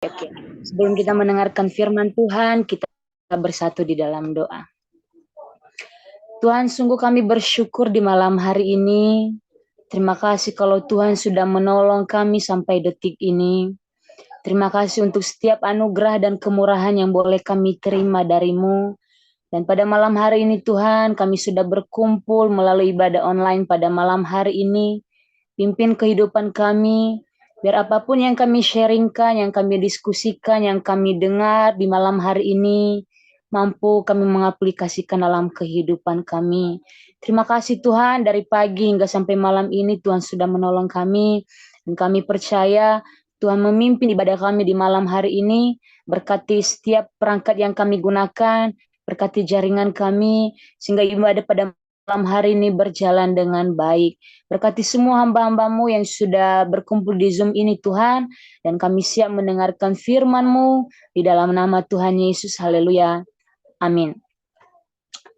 Oke, sebelum kita mendengarkan firman Tuhan, kita bersatu di dalam doa. Tuhan, sungguh kami bersyukur di malam hari ini. Terima kasih kalau Tuhan sudah menolong kami sampai detik ini. Terima kasih untuk setiap anugerah dan kemurahan yang boleh kami terima dari-Mu. Dan pada malam hari ini Tuhan, kami sudah berkumpul melalui ibadah online pada malam hari ini. Pimpin kehidupan kami, biar apapun yang kami sharingkan, yang kami diskusikan, yang kami dengar di malam hari ini, mampu kami mengaplikasikan dalam kehidupan kami. Terima kasih Tuhan, dari pagi hingga sampai malam ini Tuhan sudah menolong kami, dan kami percaya Tuhan memimpin ibadah kami di malam hari ini, berkati setiap perangkat yang kami gunakan, berkati jaringan kami, sehingga ibadah pada malam hari ini berjalan dengan baik. Berkati semua hamba-hamba-Mu yang sudah berkumpul di Zoom ini Tuhan, dan kami siap mendengarkan firman-Mu di dalam nama Tuhan Yesus. Haleluya. Amin.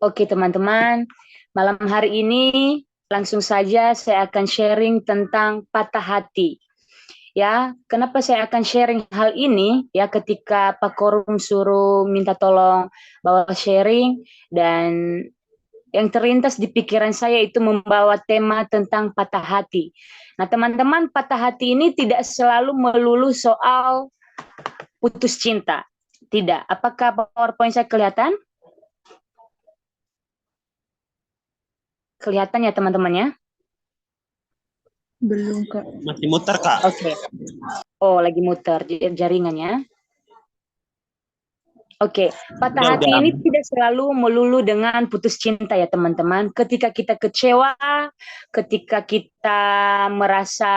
Oke teman-teman, malam hari ini langsung saja saya akan sharing tentang patah hati. Ya, kenapa saya akan sharing hal ini? Ya, ketika Pak Korum suruh minta tolong bawa sharing, dan yang terlintas di pikiran saya itu membawa tema tentang patah hati. Nah, teman-teman, patah hati ini tidak selalu melulu soal putus cinta. Tidak. Apakah PowerPoint saya kelihatan? Kelihatan ya, teman-teman ya? Belum, Kak. Masih muter, Kak. Oke. Oh, lagi muter jaringannya. Oke, patah hati ini tidak selalu melulu dengan putus cinta ya teman-teman. Ketika kita kecewa, ketika kita merasa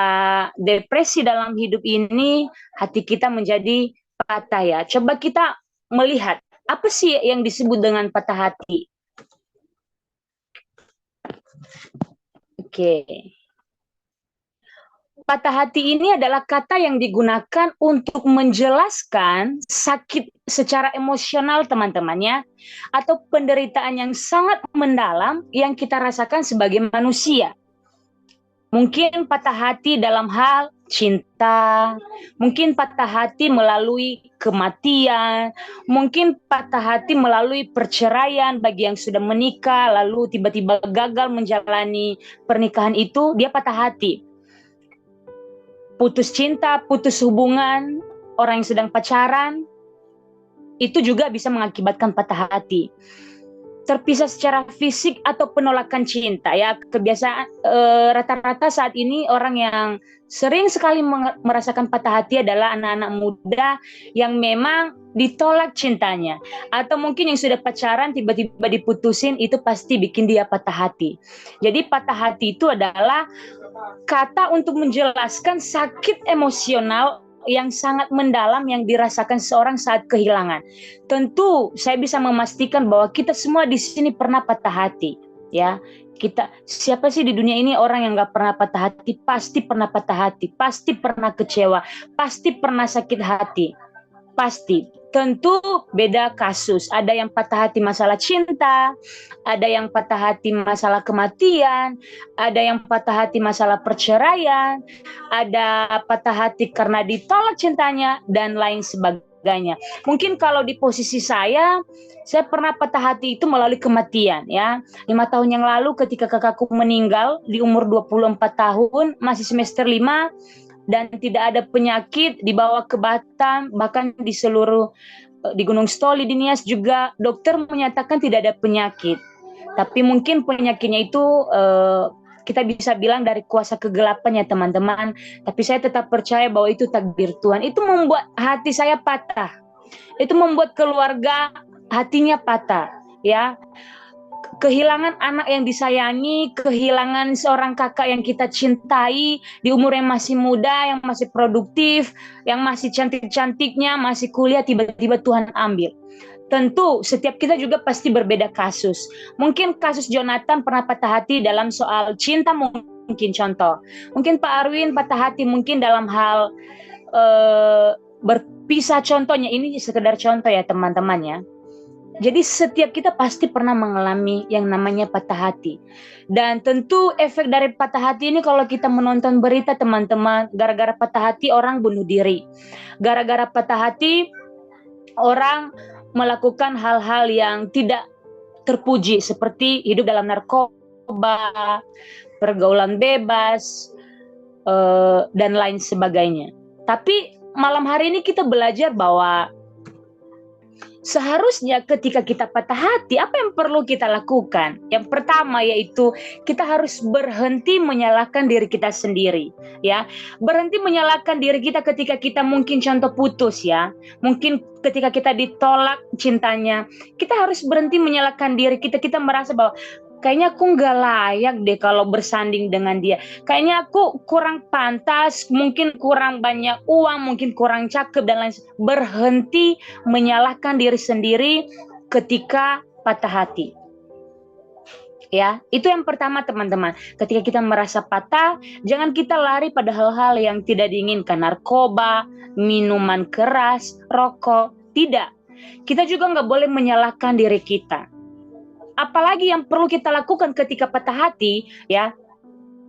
depresi dalam hidup ini, hati kita menjadi patah ya. Coba kita melihat, apa sih yang disebut dengan patah hati? Oke. Patah hati ini adalah kata yang digunakan untuk menjelaskan sakit secara emosional teman-temannya, atau penderitaan yang sangat mendalam yang kita rasakan sebagai manusia. Mungkin patah hati dalam hal cinta, mungkin patah hati melalui kematian, mungkin patah hati melalui perceraian bagi yang sudah menikah lalu tiba-tiba gagal menjalani pernikahan itu, dia patah hati. Putus cinta, putus hubungan, orang yang sedang pacaran, itu juga bisa mengakibatkan patah hati. Terpisah secara fisik atau penolakan cinta ya, kebiasaan rata-rata saat ini orang yang sering sekali merasakan patah hati adalah anak-anak muda yang memang ditolak cintanya, atau mungkin yang sudah pacaran tiba-tiba diputusin, itu pasti bikin dia patah hati. Jadi patah hati itu adalah kata untuk menjelaskan sakit emosional yang sangat mendalam yang dirasakan seorang saat kehilangan. Tentu saya bisa memastikan bahwa kita semua di sini pernah patah hati, ya. Kita, siapa sih di dunia ini orang yang nggak pernah patah hati? Pasti pernah patah hati, pasti pernah kecewa, pasti pernah sakit hati, pasti. Tentu beda kasus. Ada yang patah hati masalah cinta, ada yang patah hati masalah kematian, ada yang patah hati masalah perceraian, ada patah hati karena ditolak cintanya, dan lain sebagainya. Mungkin kalau di posisi saya pernah patah hati itu melalui kematian ya. 5 tahun yang lalu ketika kakakku meninggal di umur 24 tahun, masih semester 5, dan tidak ada penyakit, dibawa ke Batam, bahkan di seluruh di Gunung Stoli, di Nias juga dokter menyatakan tidak ada penyakit. Tapi mungkin penyakitnya itu kita bisa bilang dari kuasa kegelapan ya teman-teman. Tapi saya tetap percaya bahwa itu takdir Tuhan. Itu membuat hati saya patah. Itu membuat keluarga hatinya patah ya. Kehilangan anak yang disayangi, kehilangan seorang kakak yang kita cintai di umur yang masih muda, yang masih produktif, yang masih cantik-cantiknya, masih kuliah, tiba-tiba Tuhan ambil. Tentu setiap kita juga pasti berbeda kasus. Mungkin kasus Jonathan pernah patah hati dalam soal cinta, mungkin contoh. Mungkin Pak Arwin patah hati mungkin dalam hal berpisah, contohnya ini sekedar contoh ya teman-teman ya. Jadi setiap kita pasti pernah mengalami yang namanya patah hati. Dan tentu efek dari patah hati ini kalau kita menonton berita teman-teman, gara-gara patah hati orang bunuh diri. Gara-gara patah hati orang melakukan hal-hal yang tidak terpuji seperti hidup dalam narkoba, pergaulan bebas, dan lain sebagainya. Tapi malam hari ini kita belajar bahwa seharusnya ketika kita patah hati, apa yang perlu kita lakukan? Yang pertama yaitu kita harus berhenti menyalahkan diri kita sendiri, ya. Berhenti menyalahkan diri kita ketika kita mungkin contoh putus, ya. Mungkin ketika kita ditolak cintanya, kita harus berhenti menyalahkan diri kita. Kita merasa bahwa kayaknya aku nggak layak deh kalau bersanding dengan dia. Kayaknya aku kurang pantas, mungkin kurang banyak uang, mungkin kurang cakep dan lain sebagainya. Berhenti menyalahkan diri sendiri ketika patah hati. Ya, itu yang pertama teman-teman. Ketika kita merasa patah, jangan kita lari pada hal-hal yang tidak diinginkan. Narkoba, minuman keras, rokok. Tidak. Kita juga nggak boleh menyalahkan diri kita. Apalagi yang perlu kita lakukan ketika patah hati, ya,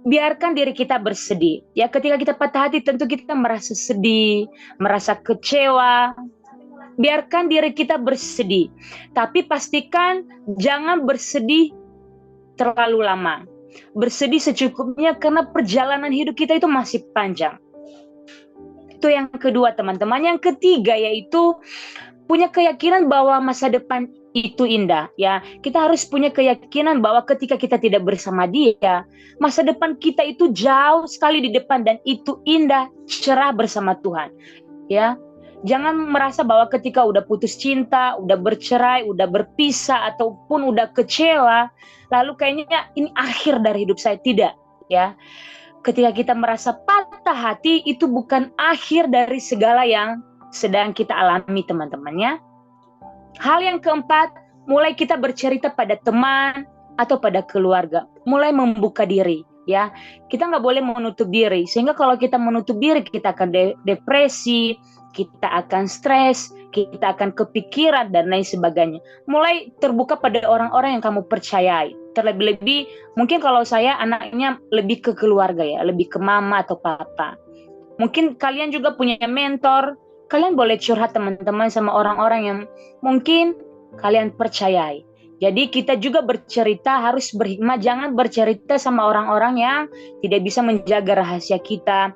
biarkan diri kita bersedih. Ya, ketika kita patah hati tentu kita merasa sedih, merasa kecewa. Biarkan diri kita bersedih. Tapi pastikan jangan bersedih terlalu lama. Bersedih secukupnya karena perjalanan hidup kita itu masih panjang. Itu yang kedua teman-teman. Yang ketiga yaitu punya keyakinan bahwa masa depan itu indah, ya. Kita harus punya keyakinan bahwa ketika kita tidak bersama dia, masa depan kita itu jauh sekali di depan dan itu indah, cerah bersama Tuhan, ya. Jangan merasa bahwa ketika udah putus cinta, udah bercerai, udah berpisah ataupun udah kecewa, lalu kayaknya ini akhir dari hidup saya. Tidak, ya. Ketika kita merasa patah hati, itu bukan akhir dari segala yang sedang kita alami teman-temannya. Hal yang keempat, mulai kita bercerita pada teman atau pada keluarga. Mulai membuka diri, ya. Kita nggak boleh menutup diri. Sehingga kalau kita menutup diri, kita akan depresi, kita akan stres, kita akan kepikiran, dan lain sebagainya. Mulai terbuka pada orang-orang yang kamu percayai. Terlebih-lebih, mungkin kalau saya anaknya lebih ke keluarga, ya. Lebih ke mama atau papa. Mungkin kalian juga punya mentor. Kalian boleh curhat teman-teman sama orang-orang yang mungkin kalian percayai. Jadi kita juga bercerita harus berhikmat. Jangan bercerita sama orang-orang yang tidak bisa menjaga rahasia kita.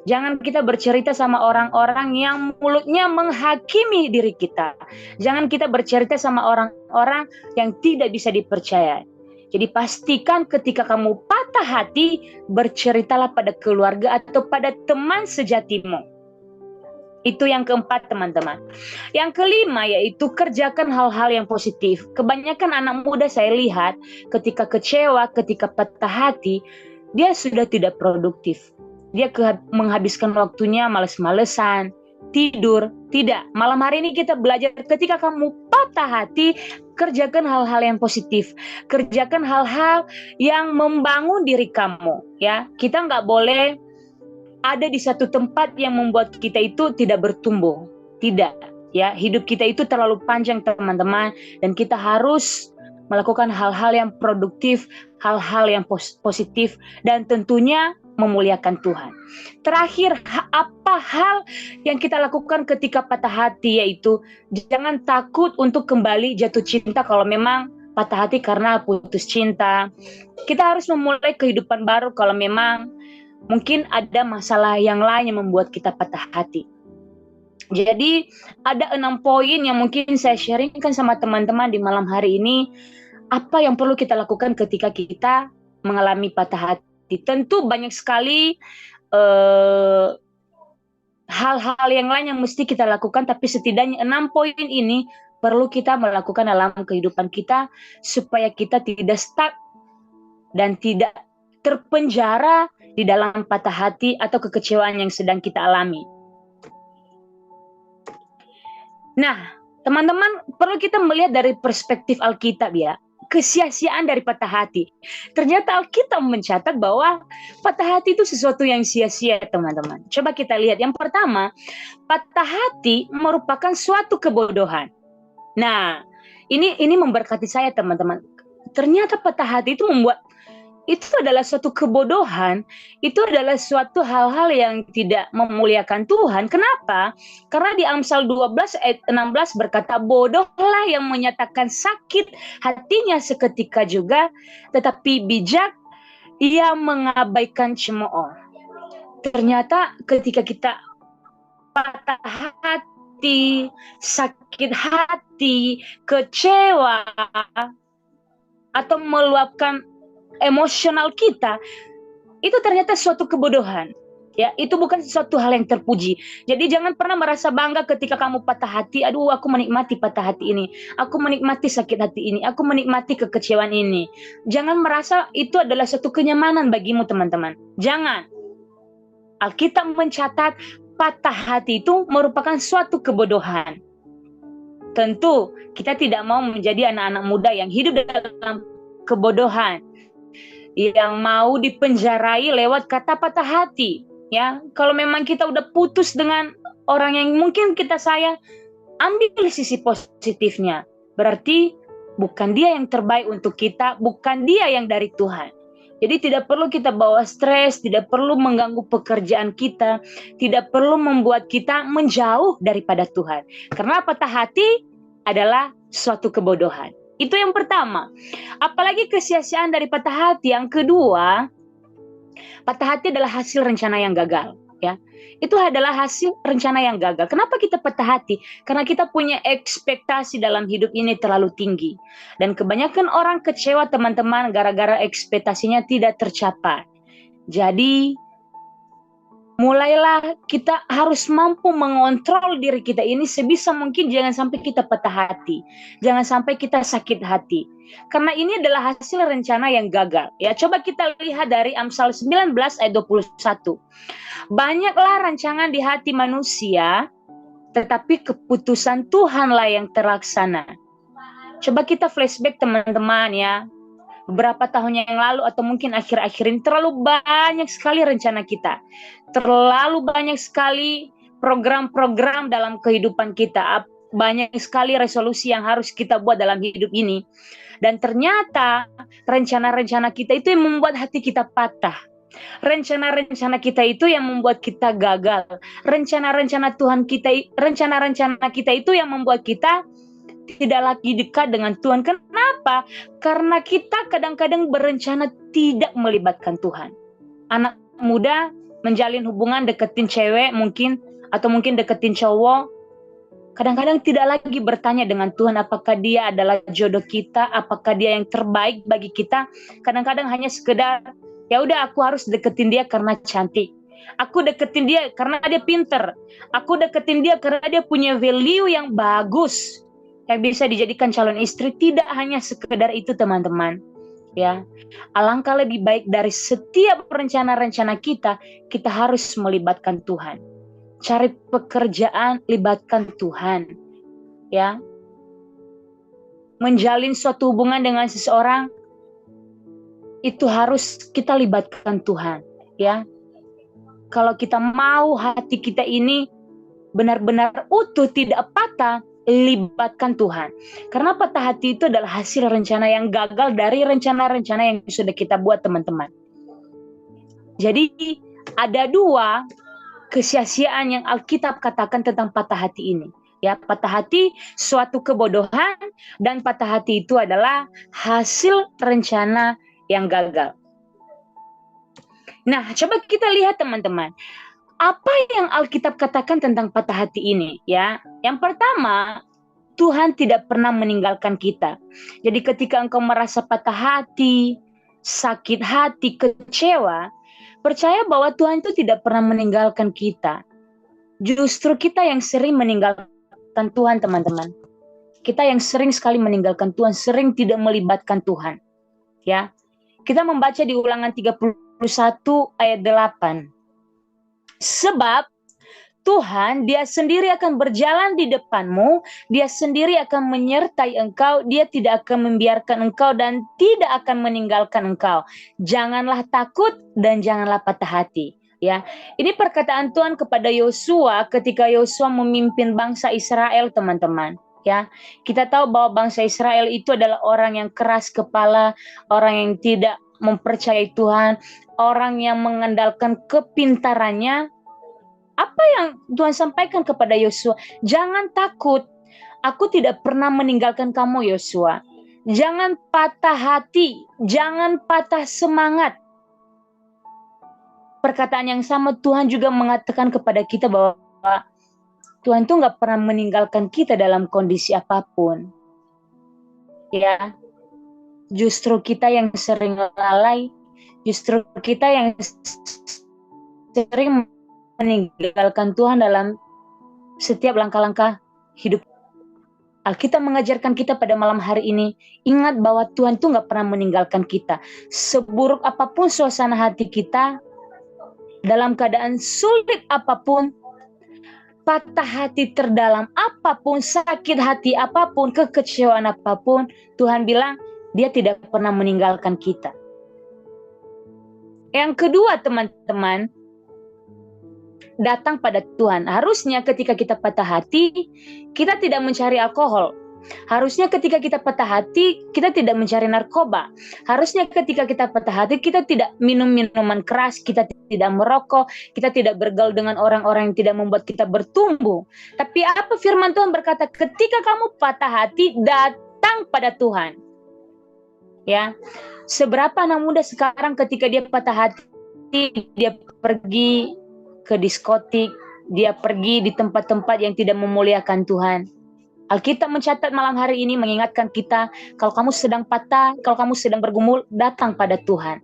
Jangan kita bercerita sama orang-orang yang mulutnya menghakimi diri kita. Jangan kita bercerita sama orang-orang yang tidak bisa dipercaya. Jadi pastikan ketika kamu patah hati, berceritalah pada keluarga atau pada teman sejatimu. Itu yang keempat teman-teman. Yang kelima yaitu kerjakan hal-hal yang positif. Kebanyakan anak muda saya lihat ketika kecewa, ketika patah hati, dia sudah tidak produktif. Dia menghabiskan waktunya males-malesan, tidur. Tidak, malam hari ini kita belajar ketika kamu patah hati, kerjakan hal-hal yang positif. Kerjakan hal-hal yang membangun diri kamu. Ya, kita nggak boleh ada di satu tempat yang membuat kita itu tidak bertumbuh. Tidak, ya. Hidup kita itu terlalu panjang teman-teman, dan kita harus melakukan hal-hal yang produktif, hal-hal yang positif, dan tentunya memuliakan Tuhan. Terakhir, apa hal yang kita lakukan ketika patah hati, yaitu jangan takut untuk kembali jatuh cinta kalau memang patah hati karena putus cinta. Kita harus memulai kehidupan baru kalau memang mungkin ada masalah yang lain yang membuat kita patah hati. Jadi ada 6 poin yang mungkin saya sharingkan sama teman-teman di malam hari ini. Apa yang perlu kita lakukan ketika kita mengalami patah hati? Tentu banyak sekali hal-hal yang lain yang mesti kita lakukan, tapi setidaknya 6 poin ini perlu kita melakukan dalam kehidupan kita supaya kita tidak stuck dan tidak terpenjara di dalam patah hati atau kekecewaan yang sedang kita alami. Nah, teman-teman, perlu kita melihat dari perspektif Alkitab, ya. Kesia-siaan dari patah hati. Ternyata Alkitab mencatat bahwa patah hati itu sesuatu yang sia-sia, teman-teman. Coba kita lihat. Yang pertama, patah hati merupakan suatu kebodohan. Nah, Ini memberkati saya, teman-teman. Ternyata patah hati itu adalah suatu kebodohan, itu adalah suatu hal-hal yang tidak memuliakan Tuhan. Kenapa? Karena di Amsal 12 ayat 16 berkata, bodohlah yang menyatakan sakit hatinya seketika juga, tetapi bijak ia mengabaikan cemooh. Ternyata ketika kita patah hati, sakit hati, kecewa, atau meluapkan emosional kita, itu ternyata suatu kebodohan. Ya, itu bukan sesuatu hal yang terpuji. Jadi jangan pernah merasa bangga ketika kamu patah hati. Aduh, aku menikmati patah hati ini. Aku menikmati sakit hati ini. Aku menikmati kekecewaan ini. Jangan merasa itu adalah suatu kenyamanan bagimu, teman-teman. Jangan. Alkitab mencatat patah hati itu merupakan suatu kebodohan. Tentu kita tidak mau menjadi anak-anak muda yang hidup dalam kebodohan, yang mau dipenjarai lewat kata patah hati. Ya, kalau memang kita udah putus dengan orang yang mungkin kita sayang, ambil sisi positifnya. Berarti bukan dia yang terbaik untuk kita, bukan dia yang dari Tuhan. Jadi tidak perlu kita bawa stres, tidak perlu mengganggu pekerjaan kita, tidak perlu membuat kita menjauh daripada Tuhan. Karena patah hati adalah suatu kebodohan. Itu yang pertama. Apalagi kesia-siaan dari patah hati. Yang kedua, patah hati adalah hasil rencana yang gagal. Ya, itu adalah hasil rencana yang gagal. Kenapa kita patah hati? Karena kita punya ekspektasi dalam hidup ini terlalu tinggi. Dan kebanyakan orang kecewa, teman-teman, gara-gara ekspektasinya tidak tercapai. Jadi, mulailah kita harus mampu mengontrol diri kita ini sebisa mungkin. Jangan sampai kita patah hati. Jangan sampai kita sakit hati. Karena ini adalah hasil rencana yang gagal. Ya, coba kita lihat dari Amsal 19 ayat 21. Banyaklah rancangan di hati manusia, tetapi keputusan Tuhanlah yang terlaksana. Coba kita flashback, teman-teman, ya. Beberapa tahun yang lalu atau mungkin akhir-akhir ini terlalu banyak sekali rencana kita. Terlalu banyak sekali program-program dalam kehidupan kita. Banyak sekali resolusi yang harus kita buat dalam hidup ini. Dan ternyata rencana-rencana kita itu yang membuat hati kita patah. Rencana-rencana kita itu yang membuat kita gagal. Rencana-rencana Tuhan kita, rencana-rencana kita itu yang membuat kita tidak lagi dekat dengan Tuhan. Kenapa? Karena kita kadang-kadang berencana tidak melibatkan Tuhan. Anak muda menjalin hubungan, deketin cewek mungkin, atau mungkin deketin cowok, kadang-kadang tidak lagi bertanya dengan Tuhan apakah dia adalah jodoh kita, apakah dia yang terbaik bagi kita. Kadang-kadang hanya sekedar, ya udah, aku harus deketin dia karena cantik. Aku deketin dia karena dia pinter. Aku deketin dia karena dia punya value yang bagus, yang bisa dijadikan calon istri. Tidak hanya sekedar itu, teman-teman. Ya, alangkah lebih baik dari setiap rencana-rencana kita harus melibatkan Tuhan. Cari pekerjaan, libatkan Tuhan. Ya, menjalin suatu hubungan dengan seseorang, itu harus kita libatkan Tuhan. Ya, kalau kita mau hati kita ini benar-benar utuh, tidak patah, libatkan Tuhan. Karena patah hati itu adalah hasil rencana yang gagal dari rencana-rencana yang sudah kita buat, teman-teman. Jadi ada dua kesia-siaan yang Alkitab katakan tentang patah hati ini. Ya, patah hati suatu kebodohan, dan patah hati itu adalah hasil rencana yang gagal. Nah, coba kita lihat, teman-teman. Apa yang Alkitab katakan tentang patah hati ini? Ya, yang pertama, Tuhan tidak pernah meninggalkan kita. Jadi ketika engkau merasa patah hati, sakit hati, kecewa, percaya bahwa Tuhan itu tidak pernah meninggalkan kita. Justru kita yang sering meninggalkan Tuhan, teman-teman. Kita yang sering sekali meninggalkan Tuhan, sering tidak melibatkan Tuhan. Ya, kita membaca di Ulangan 31 ayat 8. Sebab Tuhan, Dia sendiri akan berjalan di depanmu, Dia sendiri akan menyertai engkau, Dia tidak akan membiarkan engkau dan tidak akan meninggalkan engkau. Janganlah takut dan janganlah patah hati. Ya, ini perkataan Tuhan kepada Yosua ketika Yosua memimpin bangsa Israel, teman-teman. Ya, kita tahu bahwa bangsa Israel itu adalah orang yang keras kepala, orang yang tidak mempercayai Tuhan, orang yang mengandalkan kepintarannya. Apa yang Tuhan sampaikan kepada Yosua? Jangan takut, aku tidak pernah meninggalkan kamu, Yosua. Jangan patah hati, jangan patah semangat. Perkataan yang sama Tuhan juga mengatakan kepada kita bahwa Tuhan tuh nggak pernah meninggalkan kita dalam kondisi apapun. Ya, justru kita yang sering lalai, justru kita yang sering meninggalkan Tuhan dalam setiap langkah-langkah hidup. Alkitab mengajarkan kita pada malam hari ini, ingat bahwa Tuhan tuh nggak pernah meninggalkan kita. Seburuk apapun suasana hati kita, dalam keadaan sulit apapun, patah hati terdalam apapun, sakit hati apapun, kekecewaan apapun, Tuhan bilang dia tidak pernah meninggalkan kita. Yang kedua, teman-teman, datang pada Tuhan. Harusnya ketika kita patah hati, kita tidak mencari alkohol. Harusnya ketika kita patah hati, kita tidak mencari narkoba. Harusnya ketika kita patah hati, kita tidak minum minuman keras, kita tidak merokok, kita tidak bergaul dengan orang-orang yang tidak membuat kita bertumbuh. Tapi apa firman Tuhan berkata, ketika kamu patah hati, datang pada Tuhan. Ya, seberapa anak muda sekarang ketika dia patah hati, dia pergi ke diskotik, dia pergi di tempat-tempat yang tidak memuliakan Tuhan. Alkitab mencatat malam hari ini mengingatkan kita, kalau kamu sedang patah, kalau kamu sedang bergumul, datang pada Tuhan.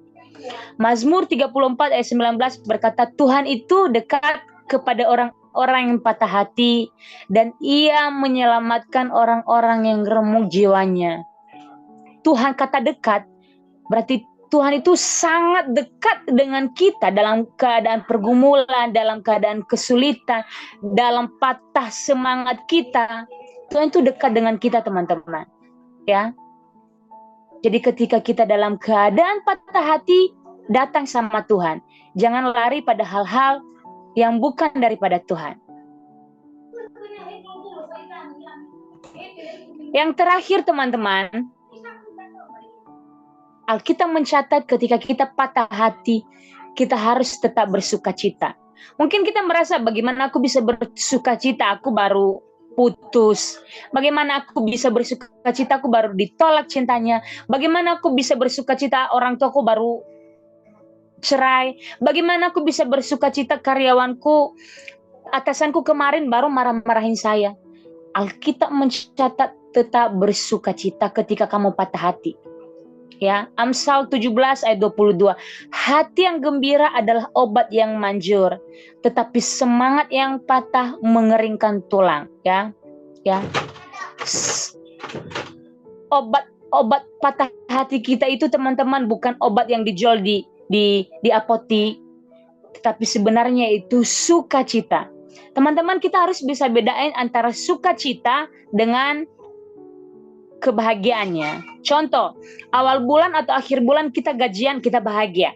Mazmur 34 ayat 19 berkata, Tuhan itu dekat kepada orang-orang yang patah hati, dan ia menyelamatkan orang-orang yang remuk jiwanya. Tuhan kata dekat, berarti Tuhan itu sangat dekat dengan kita dalam keadaan pergumulan, dalam keadaan kesulitan, dalam patah semangat kita. Tuhan itu dekat dengan kita, teman-teman. Ya. Jadi ketika kita dalam keadaan patah hati, datang sama Tuhan. Jangan lari pada hal-hal yang bukan daripada Tuhan. Yang terakhir, teman-teman, Alkitab mencatat ketika kita patah hati, kita harus tetap bersuka cita. Mungkin kita merasa, bagaimana aku bisa bersuka cita, aku baru putus. Bagaimana aku bisa bersuka cita, aku baru ditolak cintanya. Bagaimana aku bisa bersuka cita, orang tuaku baru cerai. Bagaimana aku bisa bersuka cita, karyawanku, atasanku kemarin baru marah-marahin saya. Alkitab mencatat tetap bersuka cita ketika kamu patah hati. Ya, Amsal 17 ayat 22. Hati yang gembira adalah obat yang manjur, tetapi semangat yang patah mengeringkan tulang, ya. Ya. Obat patah hati kita itu, teman-teman, bukan obat yang dijual di apotik, tetapi sebenarnya itu sukacita. Teman-teman, kita harus bisa bedain antara sukacita dengan kebahagiaannya. Contoh, awal bulan atau akhir bulan kita gajian, kita bahagia.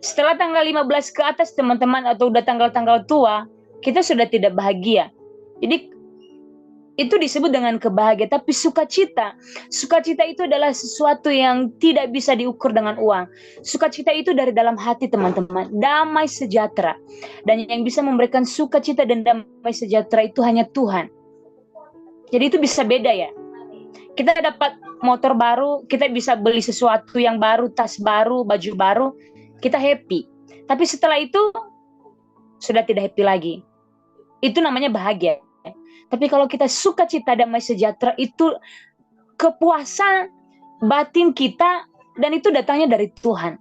Setelah tanggal 15 ke atas, teman-teman, atau udah tanggal-tanggal tua, kita sudah tidak bahagia. Jadi itu disebut dengan kebahagiaan. Tapi sukacita itu adalah sesuatu yang tidak bisa diukur dengan uang. Sukacita itu dari dalam hati, teman-teman. Damai sejahtera. Dan yang bisa memberikan sukacita dan damai sejahtera itu hanya Tuhan. Jadi itu bisa beda, ya. Kita dapat motor baru, kita bisa beli sesuatu yang baru, tas baru, baju baru, kita happy. Tapi setelah itu, sudah tidak happy lagi. Itu namanya bahagia. Tapi kalau kita sukacita, damai sejahtera, itu kepuasan batin kita, dan itu datangnya dari Tuhan.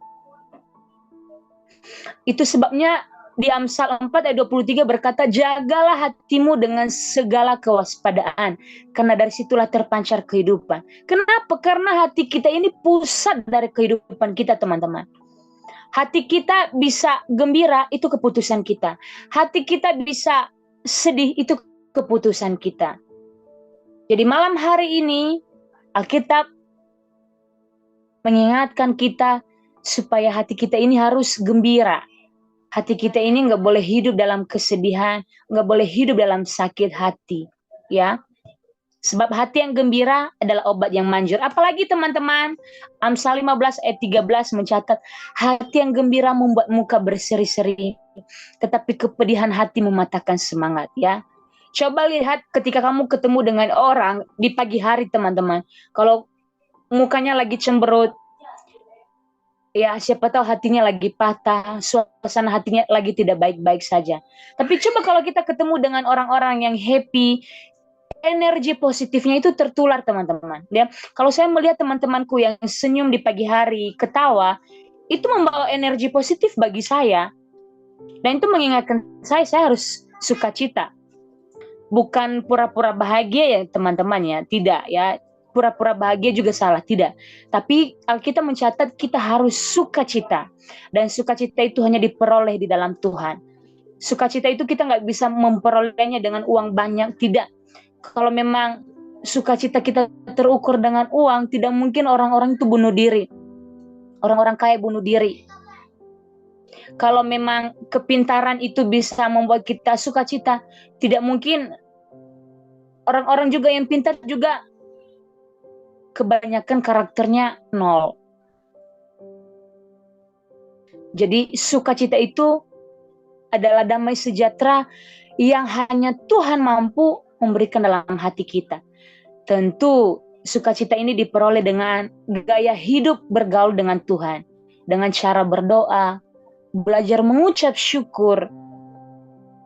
Itu sebabnya di Amsal 4 ayat 23 berkata, jagalah hatimu dengan segala kewaspadaan, karena dari situlah terpancar kehidupan. Kenapa? Karena hati kita ini pusat dari kehidupan kita, teman-teman. Hati kita bisa gembira, itu keputusan kita. Hati kita bisa sedih, itu keputusan kita. Jadi malam hari ini, Alkitab mengingatkan kita supaya hati kita ini harus gembira. Hati kita ini nggak boleh hidup dalam kesedihan, nggak boleh hidup dalam sakit hati, ya. Sebab hati yang gembira adalah obat yang manjur. Apalagi teman-teman, Amsal 15 ayat 13 mencatat, hati yang gembira membuat muka berseri-seri, tetapi kepedihan hati mematahkan semangat, ya. Coba lihat ketika kamu ketemu dengan orang di pagi hari, teman-teman. Kalau mukanya lagi cemberut, ya siapa tahu hatinya lagi patah, suasana hatinya lagi tidak baik-baik saja. Tapi coba kalau kita ketemu dengan orang-orang yang happy, energi positifnya itu tertular, teman-teman. Ya, kalau saya melihat teman-temanku yang senyum di pagi hari, ketawa, itu membawa energi positif bagi saya. Dan itu mengingatkan saya harus sukacita. Bukan pura-pura bahagia ya, teman-teman ya. Tidak ya. Pura-pura bahagia juga salah, tidak. Tapi Alkitab mencatat kita harus sukacita. Dan sukacita itu hanya diperoleh di dalam Tuhan. Sukacita itu kita nggak bisa memperolehnya dengan uang banyak, tidak. Kalau memang sukacita kita terukur dengan uang, tidak mungkin orang-orang itu bunuh diri. Orang-orang kaya bunuh diri. Kalau memang kepintaran itu bisa membuat kita sukacita, tidak mungkin orang-orang juga yang pintar juga kebanyakan karakternya nol. Jadi sukacita itu adalah damai sejahtera yang hanya Tuhan mampu memberikan dalam hati kita. Tentu sukacita ini diperoleh dengan gaya hidup bergaul dengan Tuhan, dengan cara berdoa, belajar mengucap syukur,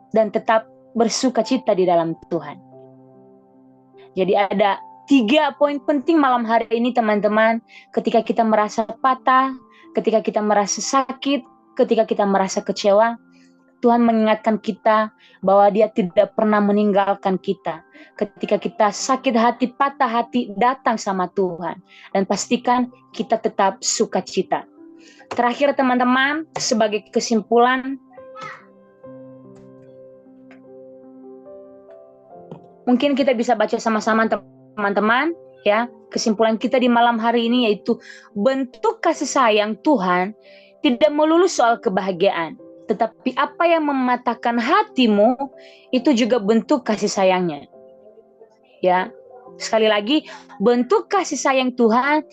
dan tetap bersukacita di dalam Tuhan. Jadi ada 3 poin penting malam hari ini, teman-teman. Ketika kita merasa patah, ketika kita merasa sakit, ketika kita merasa kecewa, Tuhan mengingatkan kita bahwa Dia tidak pernah meninggalkan kita. Ketika kita sakit hati, patah hati, datang sama Tuhan. Dan pastikan kita tetap sukacita. Terakhir teman-teman, sebagai kesimpulan, mungkin kita bisa baca sama-sama teman-teman, ya. Kesimpulan kita di malam hari ini yaitu bentuk kasih sayang Tuhan tidak melulu soal kebahagiaan. Tetapi apa yang mematahkan hatimu itu juga bentuk kasih sayangnya. Ya, sekali lagi, bentuk kasih sayang Tuhan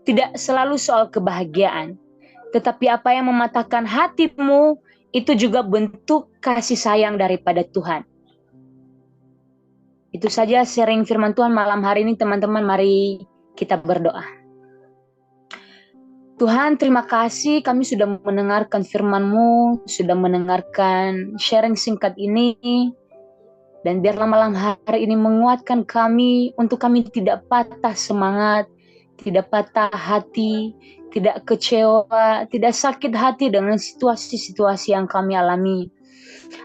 tidak selalu soal kebahagiaan. Tetapi apa yang mematahkan hatimu itu juga bentuk kasih sayang daripada Tuhan. Itu saja sharing firman Tuhan malam hari ini, teman-teman. Mari kita berdoa. Tuhan, terima kasih kami sudah mendengarkan firman-Mu, sudah mendengarkan sharing singkat ini. Dan biarlah malam hari ini menguatkan kami untuk kami tidak patah semangat, tidak patah hati, tidak kecewa, tidak sakit hati dengan situasi-situasi yang kami alami.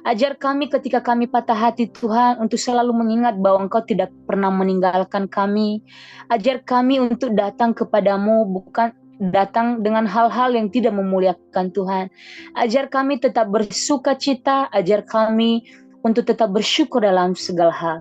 Ajar kami ketika kami patah hati Tuhan untuk selalu mengingat bahwa Engkau tidak pernah meninggalkan kami. Ajar kami untuk datang kepadamu bukan datang dengan hal-hal yang tidak memuliakan Tuhan. Ajar kami tetap bersuka cita, ajar kami untuk tetap bersyukur dalam segala hal.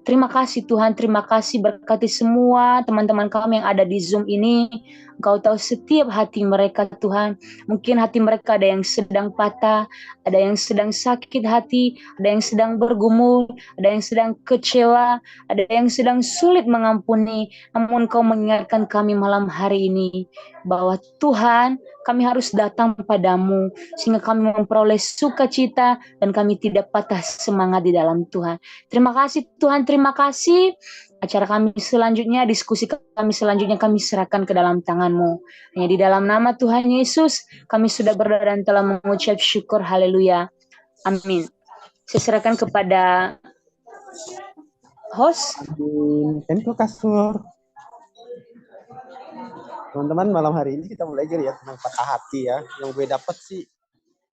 Terima kasih Tuhan, terima kasih, berkati semua teman-teman kami yang ada di Zoom ini. Engkau tahu setiap hati mereka Tuhan. Mungkin hati mereka ada yang sedang patah, ada yang sedang sakit hati, ada yang sedang bergumul, ada yang sedang kecewa, ada yang sedang sulit mengampuni. Namun Engkau mengingatkan kami malam hari ini bahwa Tuhan, kami harus datang padamu sehingga kami memperoleh sukacita dan kami tidak patah semangat di dalam Tuhan. Terima kasih Tuhan, terima kasih. Acara kami selanjutnya, diskusi kami selanjutnya kami serahkan ke dalam tangan-Mu. Hanya di dalam nama Tuhan Yesus kami sudah berdoa dan telah mengucap syukur. Haleluya. Amin. Saya serahkan kepada host. Amin. Tentu kasur. Teman-teman, malam hari ini kita belajar ya tentang patah hati ya. Yang gue dapat sih